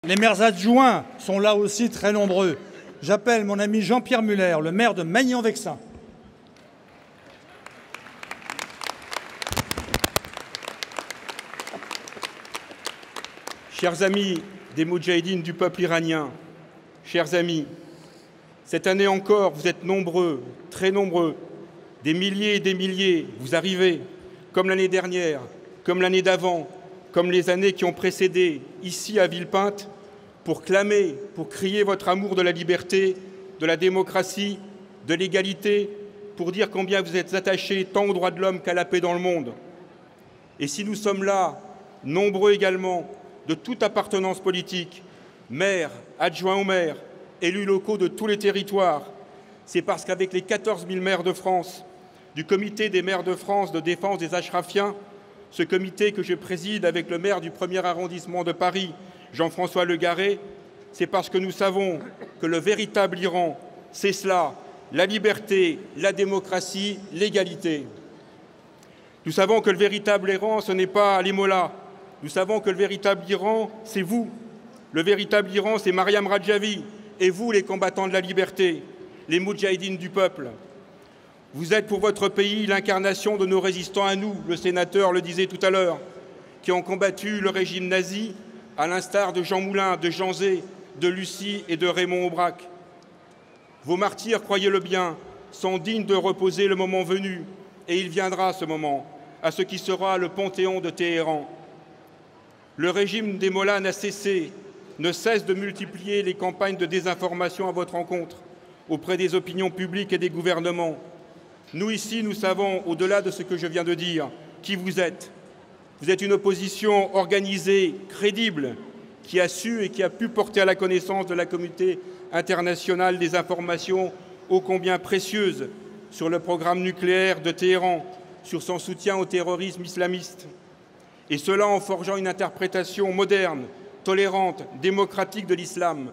Les maires adjoints sont là aussi très nombreux. J'appelle mon ami Jean-Pierre Muller, le maire de Magny-en-Vexin. Chers amis des Moudjahidines du peuple iranien, chers amis, cette année encore, vous êtes nombreux, très nombreux, des milliers et des milliers, vous arrivez, comme l'année dernière, comme l'année d'avant, comme les années qui ont précédé, ici à Villepinte, pour clamer, pour crier votre amour de la liberté, de la démocratie, de l'égalité, pour dire combien vous êtes attachés tant aux droits de l'homme qu'à la paix dans le monde. Et si nous sommes là, nombreux également, de toute appartenance politique, maires, adjoints aux maires, élus locaux de tous les territoires, c'est parce qu'avec les 14 000 maires de France, du comité des maires de France de défense des Ashrafiens, ce comité que je préside avec le maire du 1er arrondissement de Paris, Jean-François Le Garret, c'est parce que nous savons que le véritable Iran, c'est cela, la liberté, la démocratie, l'égalité. Nous savons que le véritable Iran, ce n'est pas les mollahs. Nous savons que le véritable Iran, c'est vous. Le véritable Iran, c'est Mariam Rajavi et vous, les combattants de la liberté, les moudjahidines du peuple. Vous êtes pour votre pays l'incarnation de nos résistants à nous, le sénateur le disait tout à l'heure, qui ont combattu le régime nazi, à l'instar de Jean Moulin, de Jean Zay, de Lucie et de Raymond Aubrac. Vos martyrs, croyez-le bien, sont dignes de reposer le moment venu, et il viendra ce moment, à ce qui sera le Panthéon de Téhéran. Le régime des mollahs n'a cessé, ne cesse de multiplier les campagnes de désinformation à votre encontre, auprès des opinions publiques et des gouvernements. Nous, ici, nous savons, au-delà de ce que je viens de dire, qui vous êtes. Vous êtes une opposition organisée, crédible, qui a su et qui a pu porter à la connaissance de la communauté internationale des informations ô combien précieuses sur le programme nucléaire de Téhéran, sur son soutien au terrorisme islamiste. Et cela en forgeant une interprétation moderne, tolérante, démocratique de l'islam,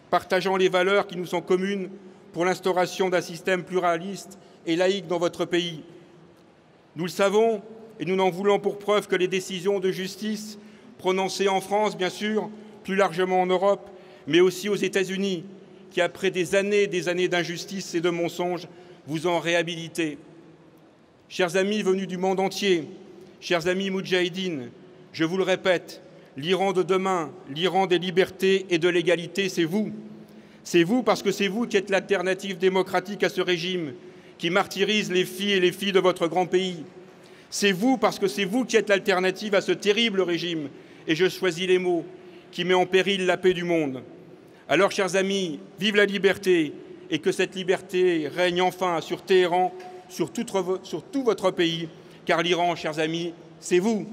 partageant les valeurs qui nous sont communes pour l'instauration d'un système pluraliste et laïque dans votre pays. Nous le savons et nous n'en voulons pour preuve que les décisions de justice prononcées en France, bien sûr, plus largement en Europe, mais aussi aux États-Unis, qui, après des années d'injustice et de mensonges, vous ont réhabilité. Chers amis venus du monde entier, chers amis moudjahidines, je vous le répète, l'Iran de demain, l'Iran des libertés et de l'égalité, c'est vous. C'est vous parce que c'est vous qui êtes l'alternative démocratique à ce régime qui martyrise les filles et les filles de votre grand pays. C'est vous parce que c'est vous qui êtes l'alternative à ce terrible régime, et je choisis les mots, qui met en péril la paix du monde. Alors, chers amis, vive la liberté et que cette liberté règne enfin sur Téhéran, sur tout votre pays, car l'Iran, chers amis, c'est vous.